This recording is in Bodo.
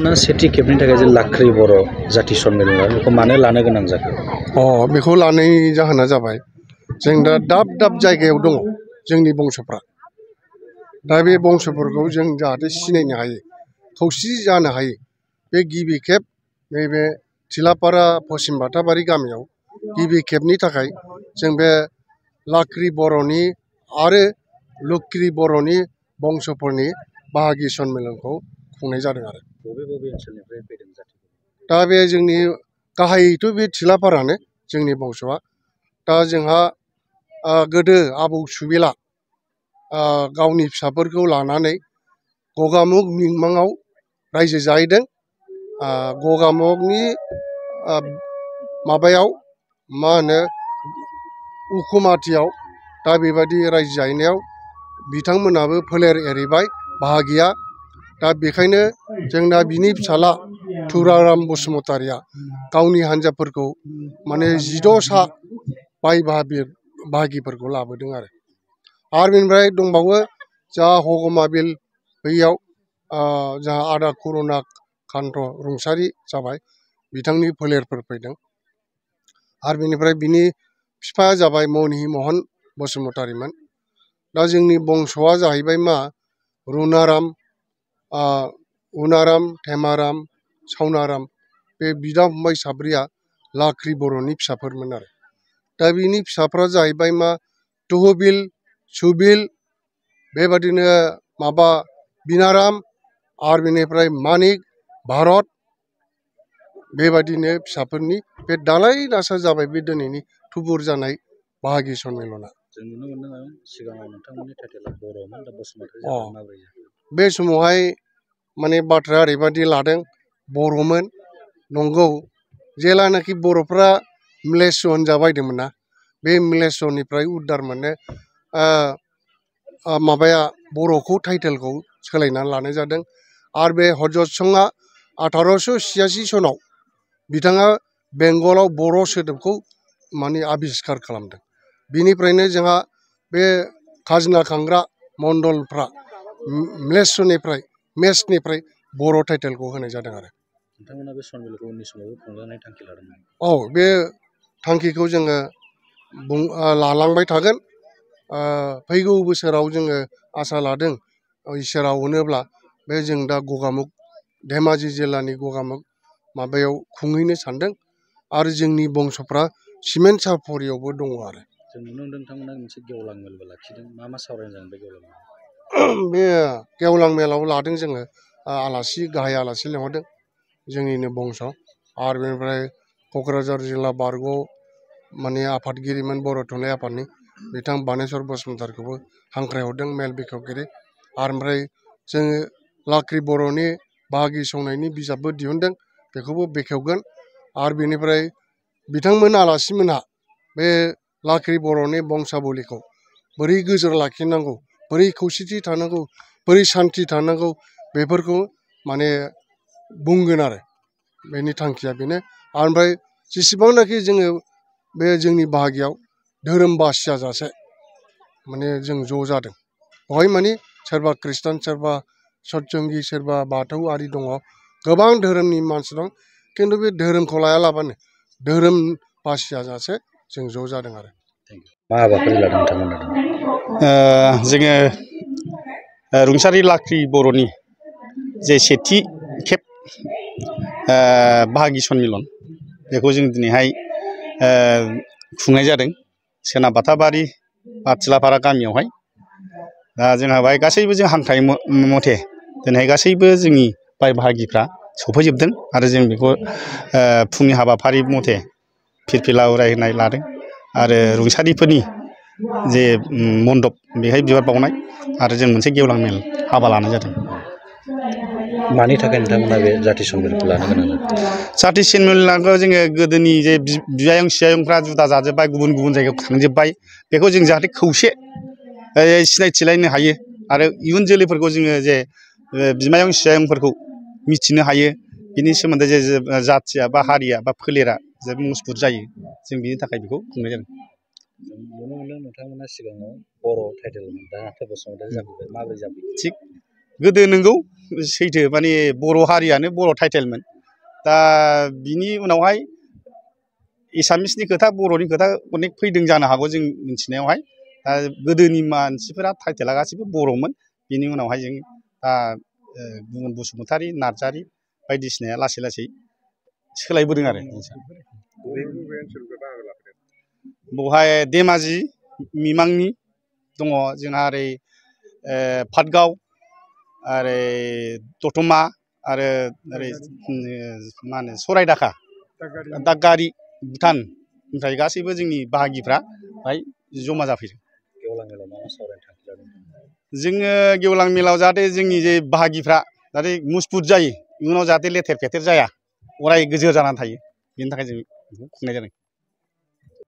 ना सेथि खेबनि थाखाय जे लाख्रि बर' जाति सन्मेलन बेखौ मानो लानो गोनां जाखो? बेखौ लानाय जाहोना जाबाय जों दा दाब दाब जायगायाव दङ जोंनि बंस'फ्रा। दा बे बंस'फोरखौ जों जाहाथे सिनायनो हायो, खौसे जानो हायो। बे गिबि खेब नैबे थिलापारा पश्चिम बाथाबारि गामियाव गिबि खेबनि थाखाय जों बे लाख्रि बर'नि आरो लख्रि बर'नि बंस'फोरनि बाहागि सन्मेलनखौ खुंनाय जादों आरो। बबे बबे ओनसोलनिफ्राय फैदों जातिफोर? दा बे जोंनि गाहायैथ' बे थिलापारानो जोंनि बंस'आ। दा जोंहा गोदो आबौ सुबिला गावनि फिसाफोरखौ लानानै गगामुग मिमाङाव रायजो जाहैदों। गगामुगनि माबायाव मा होनो उखुमाथियाव दा बेबायदि रायजो जाहैनायाव बिथांमोनाबो फोलेर एरहैबाय बाहागिया। दा बेखायनो जोंना बिनि फिसाला तुराराम बसुमतारिया गावनि हान्जाफोरखौ माने 16सा बाय बाहागिफोरखौ लाबोदों आरो बेनिफ्राय दंबावो जोंहा हगमा बिल बैयाव जोंहा आदा करुना कान्त रुंसारि जाबाय, बिथांनि फोलेरफोर फैदों। आरो बेनिफ्राय बिनि बिफाया जाबाय मनि महन बसुमतारिमोन। दा जोंनि बंस'आ जाहैबाय मा रुनाराम, उनाराम, थेमाराम, सावनाराम, बे बिदा फंबाय साब्रैया लाख्रि बर'नि फिसाफोरमोन आरो। दा बिनि फिसाफ्रा जाहैबाय मा तुहुबिल, सुबिल, बेबादिनो माबा बिनाराम, आरो बेनिफ्राय मानिक, भारत, बेबादिनो फिसाफोरनि बे दालाय दासा जाबाय बे दिनैनि थुबुर जानाय बाहागि सन्मेलना। जों नुनो मोनदों सिगाङाव नोंथांमोननि टाइटेला बर'मोन, दा बसुमतारी जादों, माबोरै जाखो? बे समावहाय माने बाथ्राया ओरैबादि लादों, बर'मोन नंगौ, जेलानाखि बर'फ्रा म्लेच्छ होनजाबायदोंमोन ना, बे म्लेच्छनिफ्राय उद्धार मोननो माबाया बर'खौ टाइटेलखौ सोलायनानै लानाय जादों। आरो बे हजरत सिंहआ 1886 सनाव बिथाङा बेंगलाव बर' सोदोबखौ माने आबिस्कार खालामदों। बिनिफ्रायनो जोंहा बे खाजोना खांग्रा मण्डलफ्रा मेचनिफ्राय बर' टाइटेलखौ होनाय जादों आरो। नोंथांमोना बे सन्मेलनखौ उननि समावबो खुंजानाय थांखि लादोंमोन? बे थांखिखौ जोङो लालांबाय थागोन। फैगौ बोसोराव जोङो आसा लादों इसोरा अनोब्ला बे जों दा गगामुग धेमाजि जिल्लानि गगामुग माबायाव खुंहैनो सानदों। आरो जोंनि बंस'फ्रा सिमेन्ट सापरियावबो दङ आरो। जों नुनो मोनदों नोंथांमोना मोनसे गेवलां मेलबो लाखिदों, मा सावरायनो जागोन बे गेवलां मेलाव? बे गेवलां मेलाव लादों जोङो आलासि, गाहाय आलासि लेंहरदों जोंनिनो बंस'। आरो बेनिफ्राय क'क्राझार जिल्ला बारग' माने आफादगिरिमोन बर' थुनलाइ आफादनि बिथां बानेस्वर बसुमतारीखौबो हांख्रायहरदों मेल बेखेवगिरि। आरो ओमफ्राय जोङो लाख्रि बर'नि बाहागि संनायनि बिजाबबो दिहुनदों, बेखौबो बेखेवगोन। आरो बेनिफ्राय बिथांमोन आलासिमोनहा बे लाख्रि बर'नि बंसाबलिखौ बोरै गोजोर लाखिनांगौ, बोरै खौसेथि थानांगौ, बोरै सान्थि थानांगौ, बेफोरखौ माने बुंगोन आरो। बेनि थांखिया बेनो। ओमफ्राय जेसेबांनाखि जोङो बे जोंनि बाहागियाव धोरोम बासिया जासे माने जों ज' जादों। बेवहाय माने सोरबा खृष्टान, सोरबा सतसंगि, सोरबा बाथौआरि दङ, गोबां धोरोमनि मानसि दं। खिन्थु बे धोरोमखौ लायालाबानो धोरोम बासिया जासे जों ज' जादों आरो। मा हाबाफारि लादों नोंथांमोना? जोङो रुंसारि लाख्रि बर'नि जे सेथि खेब बाहागि सन्मेलन, बेखौ जों दिनैहाय खुंनाय जादों सोनाब बाथाबारि बा थिलापारा गामियावहाय। दा जोंहा बाहाय गासैबो जों हांख्राय मथे दिनैहाय गासैबो जोंनि बाय बाहागिफ्रा सफैजोबदों। आरो जों बेखौ फुंनि हाबाफारि मथे फिरफिला उरायहोनाय लादों। आरो रुंसारिफोरनि जे मन्दप, बेहाय बिबार बावनाय, आरो जों मोनसे गेवलां मेल हाबा लानाय जादों। मानि थाखाय नोंथांमोना बे जाति सन्मेलनखौ लानो गोनां जादों? जाति सन्मेलनखौ जोङो गोदोनि जे बियायं सियायंफ्रा जुदा जाजोब्बाय, गुबुन गुबुन जायगायाव थांजोब्बाय, बेखौ जों जाहाथे खौसे सिनायथिलायनो हायो। आरो इयुन जोलैफोरखौ जोङो जे बिमायं सियायंफोरखौ मिथिनो हायो, बिनि सोमोन्दै जे जाथिया बा हारिया बा फोलेरा जे मजबुत जायो, जों बिनि थाखाय बेखौ खुंनाय जादों। जों नुनो मोनदों नोंथांमोना सिगाङाव बर' टाइटेलमोन, दा नाथाय बसुमतारी जाफैबाय, माबोरै जाफैखो? थिग गोदो नंगौ सैथो माने बर' हारियानो बर' टाइटेलमोन दा बिनि उनावहाय एसामिसनि खोथा बर'नि खोथा अनेक फैदों जानो हागौ जों मिथिनायावहाय दा गोदोनि मानसिफोरा टाइटेला गासैबो बर'मोन बिनि उनावहाय जों दा गुबुन बसुमतारी नार्जारी बायदिसिनाया लासै लासै सोलायबोदों आरो बेवहाय धेमाजि मिमांनि दङ जोंहा ओरै पाटगाव ओरै दतमा आरो ओरै मा होनो सरायदाखा दादगारि भुटाननिफ्राय गासैबो जोंनि बाहागिफ्रा बाहाय जमा जाफैदों। गेवलां मेलाव मा मा सावरायनो थांखि लादों? जोङो गेवलां मेलाव जाहाथे जोंनि जे बाहागिफ्रा जाहाथे मुसफुत जायो इयुनाव जाहाथे लेथेर फेथेर जाया अराय गोजोर जानानै थायो बेनि थाखाय जों बेखौ खुंनाय जादों।